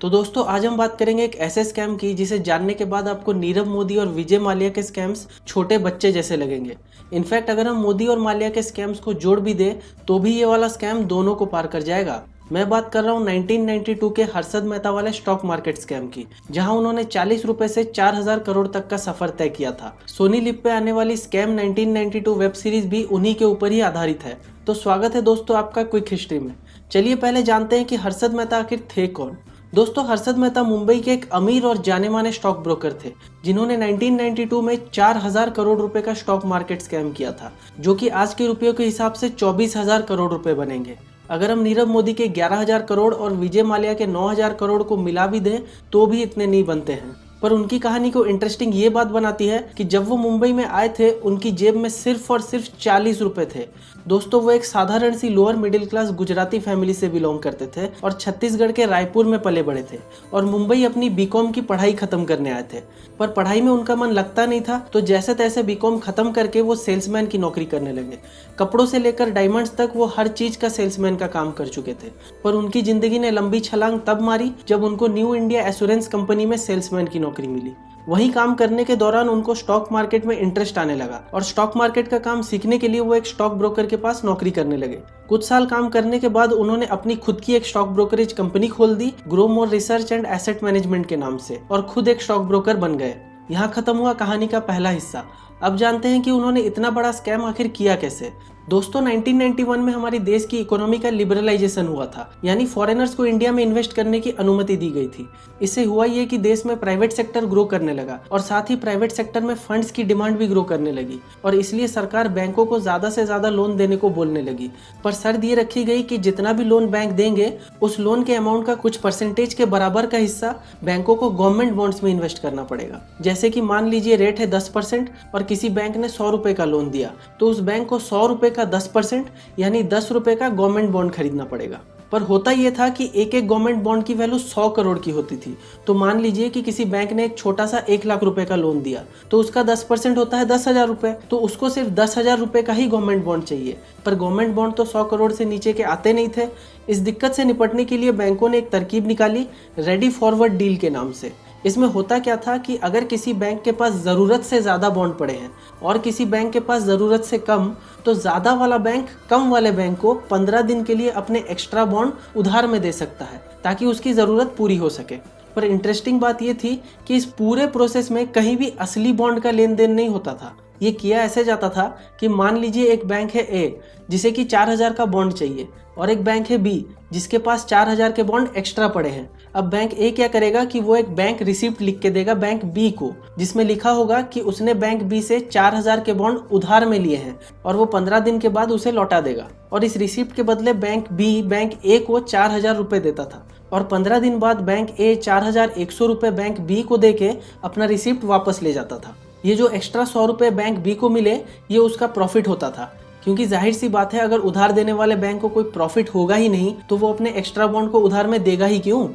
तो दोस्तों आज हम बात करेंगे एक ऐसे स्कैम की जिसे जानने के बाद आपको नीरव मोदी और विजय माल्या के स्कैम्स छोटे बच्चे जैसे लगेंगे। इनफैक्ट अगर हम मोदी और माल्या के स्कैम्स को जोड़ भी दें तो भी ये वाला स्कैम दोनों को पार कर जाएगा। मैं बात कर रहा हूँ 1992 के हर्षद मेहता वाले स्टॉक मार्केट स्कैम की, जहां उन्होंने 40 रुपए से 4000 करोड़ तक का सफर तय किया था। सोनी लिव पे आने वाली स्कैम 1992 वेब सीरीज भी उन्हीं के ऊपर ही आधारित है। तो स्वागत है दोस्तों आपका क्विक हिस्ट्री में। चलिए पहले जानते हैं कि हर्षद मेहता आखिर थे कौन। दोस्तों हर्षद मेहता मुंबई के एक अमीर और जाने माने स्टॉक ब्रोकर थे, जिन्होंने 1992 में 4000 करोड़ रुपए का स्टॉक मार्केट स्कैम किया था, जो कि आज के रुपयों के हिसाब से 24,000 करोड़ रुपए बनेंगे। अगर हम नीरव मोदी के 11,000 करोड़ और विजय माल्या के 9,000 करोड़ को मिला भी दें तो भी इतने नहीं बनते हैं। पर उनकी कहानी को इंटरेस्टिंग ये बात बनाती है कि जब वो मुंबई में आए थे उनकी जेब में सिर्फ और सिर्फ 40 रुपए थे। दोस्तों वो एक साधारण सी lower middle class Gujarati family से बिलोंग करते थे और छत्तीसगढ़ के रायपुर में पले बड़े थे और मुंबई अपनी बीकॉम की पढ़ाई खत्म करने आए थे। पर पढ़ाई में उनका मन लगता नहीं था, तो जैसे तैसे बीकॉम खत्म करके वो सेल्समैन की नौकरी करने लगे। कपड़ों से लेकर डायमंड्स तक वो हर चीज का सेल्समैन का काम कर चुके थे। पर उनकी जिंदगी ने लंबी छलांग तब मारी जब उनको न्यू इंडिया एश्योरेंस कंपनी में सेल्समैन की नौकरी मिली। वहीं काम करने के दौरान उनको स्टॉक मार्केट में इंटरेस्ट आने लगा और स्टॉक मार्केट का काम सीखने के लिए वो एक स्टॉक ब्रोकर के पास नौकरी करने लगे। कुछ साल काम करने के बाद उन्होंने अपनी खुद की एक स्टॉक ब्रोकरेज कंपनी खोल दी, grow more research and asset management के नाम से, और खुद एक स्टॉक ब्रोकर बन गए। यहाँ खत्म हुआ कहानी का पहला हिस्सा। अब जानते हैं कि उन्होंने इतना बड़ा स्कैम आखिर किया कैसे। दोस्तों 1991 में हमारी देश की इकोनॉमी का लिबरलाइजेशन हुआ था, यानी फॉरेनर्स को इंडिया में इन्वेस्ट करने की अनुमति दी गई थी। इससे हुआ ये कि देश में प्राइवेट सेक्टर ग्रो करने लगा और साथ ही प्राइवेट सेक्टर में फंड्स की डिमांड भी ग्रो करने लगी, और इसलिए सरकार बैंकों को ज्यादा से ज्यादा लोन देने को बोलने लगी। पर शर्त ये रखी गई कि जितना भी लोन बैंक देंगे उस लोन के अमाउंट का कुछ परसेंटेज के बराबर का हिस्सा बैंकों को गवर्नमेंट बॉन्ड्स में इन्वेस्ट करना पड़ेगा। जैसे कि मान लीजिए रेट है 10% और किसी बैंक ने 100 रुपए का लोन दिया, तो उस बैंक को 100 रुपए का 10% यानी 10 रुपए का गवर्नमेंट बॉन्ड खरीदना पड़ेगा। पर होता यह था कि एक एक गवर्नमेंट बॉन्ड की वैल्यू 100 करोड़ की होती थी। तो मान लीजिए कि किसी बैंक ने एक छोटा सा 1 लाख रुपए का लोन दिया, तो उसका 10% होता है 10,000 रुपए, तो उसको सिर्फ 10,000 रुपए का ही गवर्नमेंट बॉन्ड चाहिए। पर गवर्नमेंट बॉन्ड तो 100 करोड़ से नीचे के आते नहीं थे। इस दिक्कत से निपटने के लिए बैंकों ने एक तरकीब निकाली, रेडी फॉरवर्ड डील के नाम से। इसमें होता क्या था कि अगर किसी बैंक के पास ज़रूरत से ज़्यादा बॉन्ड पड़े हैं और किसी बैंक के पास ज़रूरत से कम, तो ज़्यादा वाला बैंक कम वाले बैंक को 15 दिन के लिए अपने एक्स्ट्रा बॉन्ड उधार में दे सकता है, ताकि उसकी ज़रूरत पूरी हो सके। पर इंटरेस्टिंग बात यह थी कि इस पूरे प्रोसेस में कहीं भी असली बॉन्ड का लेन देन नहीं होता था। ये किया ऐसे जाता था कि मान लीजिए एक बैंक है ए जिसे कि 4,000 का बॉन्ड चाहिए, और एक बैंक है बी जिसके पास 4,000 के बॉन्ड एक्स्ट्रा पड़े हैं। अब बैंक ए क्या करेगा कि वो एक बैंक रिसिप्ट लिख के देगा बैंक बी को, जिसमें लिखा होगा कि उसने बैंक बी से 4,000 के बॉन्ड उधार में लिए हैं और वो 15 दिन के बाद उसे लौटा देगा। और इस रिसिप्ट के बदले बैंक बी बैंक ए को 4,000 रुपए देता था, और 15 दिन बाद बैंक ए 4,100 रुपए बैंक बी को देके अपना रिसिप्ट वापस ले जाता था। ये जो एक्स्ट्रा 100 रुपए बैंक बी को मिले, ये उसका प्रॉफिट होता था, क्योंकि जाहिर सी बात है अगर उधार देने वाले बैंक को कोई प्रॉफिट होगा ही नहीं तो वो अपने एक्स्ट्रा बॉन्ड को उधार में देगा ही क्यों।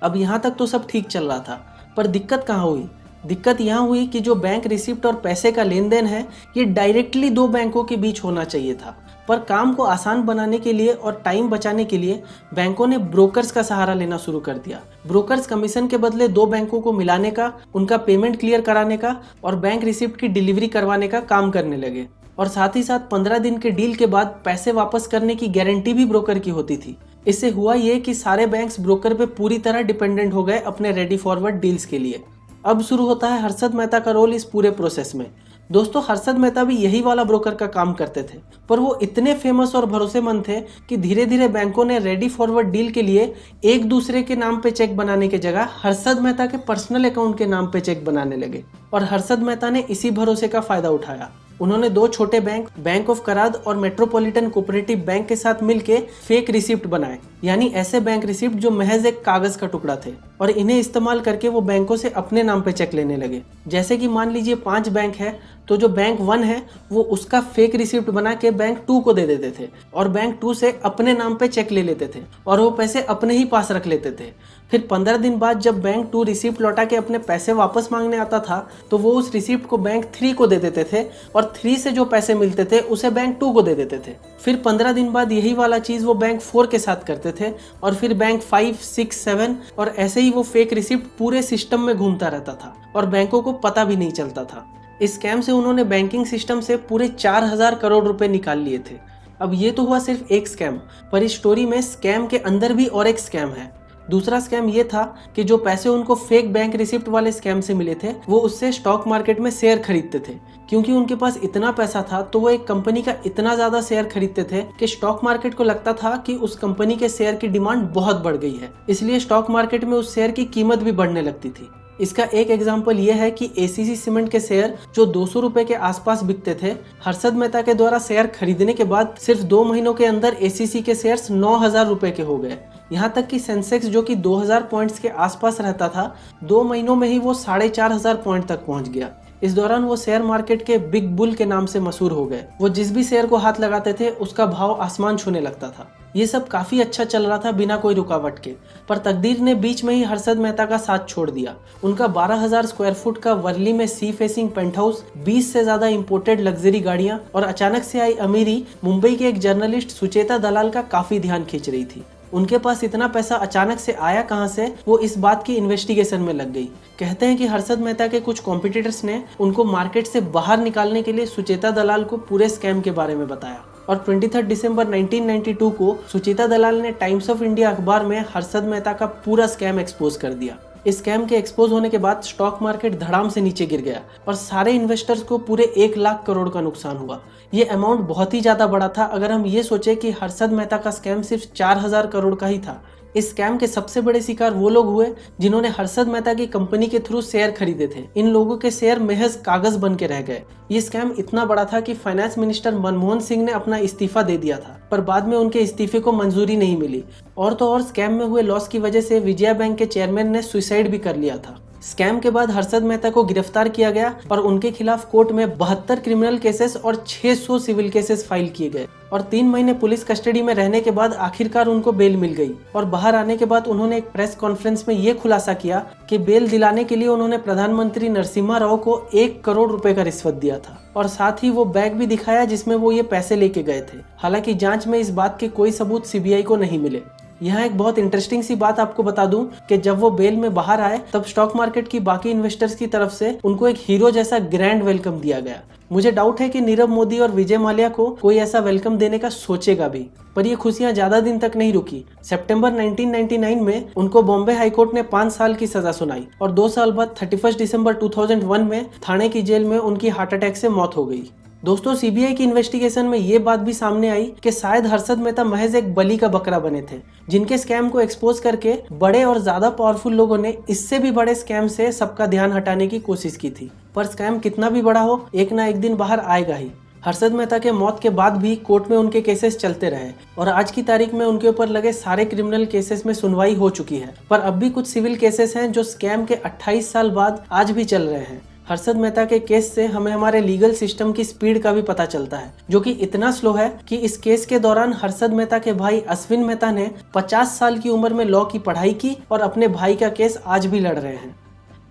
अब यहाँ तक तो सब ठीक चल रहा था, पर दिक्कत कहाँ हुई? दिक्कत यहाँ हुई कि जो बैंक रिसिप्ट और पैसे का लेन देन है ये डायरेक्टली दो बैंकों के बीच होना चाहिए था। पर काम को आसान बनाने के लिए और टाइम बचाने के लिए बैंकों ने ब्रोकर्स का सहारा लेना शुरू कर दिया। ब्रोकर्स कमीशन के बदले दो बैंकों को मिलाने का, उनका पेमेंट क्लियर कराने का और बैंक रिसिप्ट की डिलीवरी करवाने का काम करने लगे। और साथ ही साथ 15 दिन के डील के बाद पैसे वापस करने की गारंटी भी ब्रोकर की होती थी। इससे हुआ ये कि सारे बैंक्स ब्रोकर पे पूरी तरह डिपेंडेंट हो गए अपने रेडी फॉरवर्ड डील्स के लिए। अब शुरू होता है हर्षद मेहता का रोल इस पूरे प्रोसेस में। दोस्तों हर्षद मेहता भी यही वाला ब्रोकर का काम करते थे, पर वो इतने फेमस और भरोसेमंद थे कि धीरे धीरे बैंकों ने रेडी फॉरवर्ड डील के लिए एक दूसरे के नाम पे चेक बनाने के जगह हर्षद मेहता के पर्सनल अकाउंट के नाम पे चेक बनाने लगे। और हर्षद मेहता ने इसी भरोसे का फायदा उठाया। उन्होंने दो छोटे बैंक, बैंक ऑफ कराद और मेट्रोपॉलिटन कोऑपरेटिव बैंक के साथ मिलके फेक रिसिप्ट बनाए, यानी ऐसे बैंक रिसिप्ट जो महज एक कागज का टुकड़ा थे, और इन्हें इस्तेमाल करके वो बैंकों से अपने नाम पे चेक लेने लगे। जैसे कि मान लीजिए 5 बैंक है तो जो बैंक 1 है वो उसका फेक रिसिप्ट बना के बैंक 2 को दे देते थे और बैंक 2 से अपने नाम पे चेक ले लेते थे और वो पैसे अपने ही पास रख लेते थे। फिर 15 दिन बाद जब बैंक 2 रिसिप्ट लौटा के अपने पैसे वापस मांगने आता था तो वो उस रिसिप्ट को बैंक 3 को दे देते थे और 3 से जो पैसे मिलते थे उसे बैंक 2 को दे देते थे। फिर 15 दिन बाद यही वाला चीज़ वो बैंक 4 के साथ करते थे और फिर बैंक 5, 6, 7 और ऐसे ही वो फेक रिसिप्ट पूरे सिस्टम में घूमता रहता था और बैंकों को पता भी नहीं चलता था। इस स्कैम से उन्होंने बैंकिंग सिस्टम से पूरे 4000 करोड़ रुपए निकाल लिए थे। अब ये तो हुआ सिर्फ एक स्कैम, पर इस स्टोरी में स्कैम के अंदर भी और एक स्कैम है। दूसरा स्कैम ये था कि जो पैसे उनको फेक बैंक रिसिप्ट वाले स्कैम से मिले थे वो उससे स्टॉक मार्केट में शेयर खरीदते थे। क्योंकि उनके पास इतना पैसा था तो वो एक कंपनी का इतना ज्यादा शेयर खरीदते थे कि स्टॉक मार्केट को लगता था कि उस कंपनी के शेयर की डिमांड बहुत बढ़ गई है, इसलिए स्टॉक मार्केट में उस शेयर की कीमत भी बढ़ने लगती थी। इसका एक एग्जाम्पल ये है कि एसीसी सीमेंट के शेयर जो 200 रुपए के आसपास बिकते थे, हर्षद मेहता के द्वारा शेयर खरीदने के बाद सिर्फ 2 महीनों के अंदर एसीसी के शेयर्स 9000 रुपए के हो गए। यहाँ तक कि सेंसेक्स जो कि 2000 पॉइंट्स के आसपास रहता था, 2 महीनों में ही वो 4500 पॉइंट तक पहुंच गया। इस दौरान वो शेयर मार्केट के बिग बुल के नाम से मशहूर हो गए। वो जिस भी शेयर को हाथ लगाते थे उसका भाव आसमान छूने लगता था। ये सब काफी अच्छा चल रहा था बिना कोई रुकावट के, पर तकदीर ने बीच में ही हर्षद मेहता का साथ छोड़ दिया। उनका 12,000 स्क्वायर फुट का वर्ली में सी फेसिंग पेंट हाउस, 20 से ज्यादा इंपोर्टेड लग्जरी गाड़ियां और अचानक से आई अमीरी मुंबई के एक जर्नलिस्ट सुचेता दलाल का काफी ध्यान खींच रही थी। उनके पास इतना पैसा अचानक से आया कहां से, वो इस बात की इन्वेस्टिगेशन में लग गई। कहते हैं कि हर्षद मेहता के कुछ कॉम्पिटिटर्स ने उनको मार्केट से बाहर निकालने के लिए सुचेता दलाल को पूरे स्कैम के बारे में बताया और 23 दिसंबर 1992 को सुचेता दलाल ने टाइम्स ऑफ इंडिया अखबार में हर्षद मेहता का पूरा स्कैम एक्सपोज कर दिया। इस स्कैम के एक्सपोज होने के बाद स्टॉक मार्केट धड़ाम से नीचे गिर गया और सारे इन्वेस्टर्स को पूरे 1 लाख करोड़ का नुकसान हुआ। ये अमाउंट बहुत ही ज्यादा बड़ा था अगर हम ये सोचे कि हर्षद मेहता का स्कैम सिर्फ 4000 करोड़ का ही था। इस स्कैम के सबसे बड़े शिकार वो लोग हुए जिन्होंने हर्षद मेहता की कंपनी के थ्रू शेयर खरीदे थे। इन लोगों के शेयर महज कागज बन के रह गए। ये स्कैम इतना बड़ा था कि फाइनेंस मिनिस्टर मनमोहन सिंह ने अपना इस्तीफा दे दिया था, पर बाद में उनके इस्तीफे को मंजूरी नहीं मिली। और तो और स्कैम में हुए लॉस की वजह से विजया बैंक के चेयरमैन ने सुसाइड भी कर लिया था। स्कैम के बाद हर्षद मेहता को गिरफ्तार किया गया और उनके खिलाफ कोर्ट में 72 क्रिमिनल केसेस और 600 सिविल केसेस फाइल किए गए और 3 महीने पुलिस कस्टडी में रहने के बाद आखिरकार उनको बेल मिल गई। और बाहर आने के बाद उन्होंने एक प्रेस कॉन्फ्रेंस में ये खुलासा किया कि बेल दिलाने के लिए उन्होंने प्रधानमंत्री नरसिम्हा राव को 1 करोड़ रुपए का रिश्वत दिया था और साथ ही वो बैग भी दिखाया जिसमें वो ये पैसे लेके गए थे। हालांकि जांच में इस बात के कोई सबूत सीबीआई को नहीं मिले। यहाँ एक बहुत इंटरेस्टिंग सी बात आपको बता दूं कि जब वो बेल में बाहर आए तब स्टॉक मार्केट की बाकी इन्वेस्टर्स की तरफ से उनको एक हीरो जैसा ग्रैंड वेलकम दिया गया। मुझे डाउट है कि नीरव मोदी और विजय माल्या को कोई ऐसा वेलकम देने का सोचेगा भी, पर ये खुशियां ज्यादा दिन तक नहीं रुकी। सितंबर 1999 में उनको बॉम्बे हाईकोर्ट ने 5 साल की सजा सुनाई और 2 साल बाद 31 दिसंबर 2001 में थाने की जेल में उनकी हार्ट अटैक से मौत हो गई। दोस्तों, सीबीआई की इन्वेस्टिगेशन में ये बात भी सामने आई कि शायद हर्षद मेहता महज एक बलि का बकरा बने थे, जिनके स्कैम को एक्सपोज करके बड़े और ज्यादा पावरफुल लोगों ने इससे भी बड़े स्कैम से सबका ध्यान हटाने की कोशिश की थी। पर स्कैम कितना भी बड़ा हो, एक ना एक दिन बाहर आएगा ही। हर्षद मेहता के मौत के बाद भी कोर्ट में उनके केसेस चलते रहे और आज की तारीख में उनके ऊपर लगे सारे क्रिमिनल केसेस में सुनवाई हो चुकी है। पर अब भी कुछ सिविल केसेस हैं जो स्कैम के 28 साल बाद आज भी चल रहे हैं। हर्षद मेहता के केस से हमें हमारे लीगल सिस्टम की स्पीड का भी पता चलता है, जो कि इतना स्लो है कि इस केस के दौरान हर्षद मेहता के भाई अश्विन मेहता ने 50 साल की उम्र में लॉ की पढ़ाई की और अपने भाई का केस आज भी लड़ रहे हैं।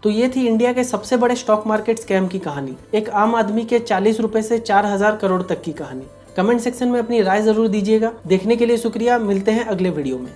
तो ये थी इंडिया के सबसे बड़े स्टॉक मार्केट स्कैम की कहानी, एक आम आदमी के 40 रुपए से 4000 करोड़ तक की कहानी। कमेंट सेक्शन में अपनी राय जरूर दीजिएगा। देखने के लिए शुक्रिया। मिलते हैं अगले वीडियो में।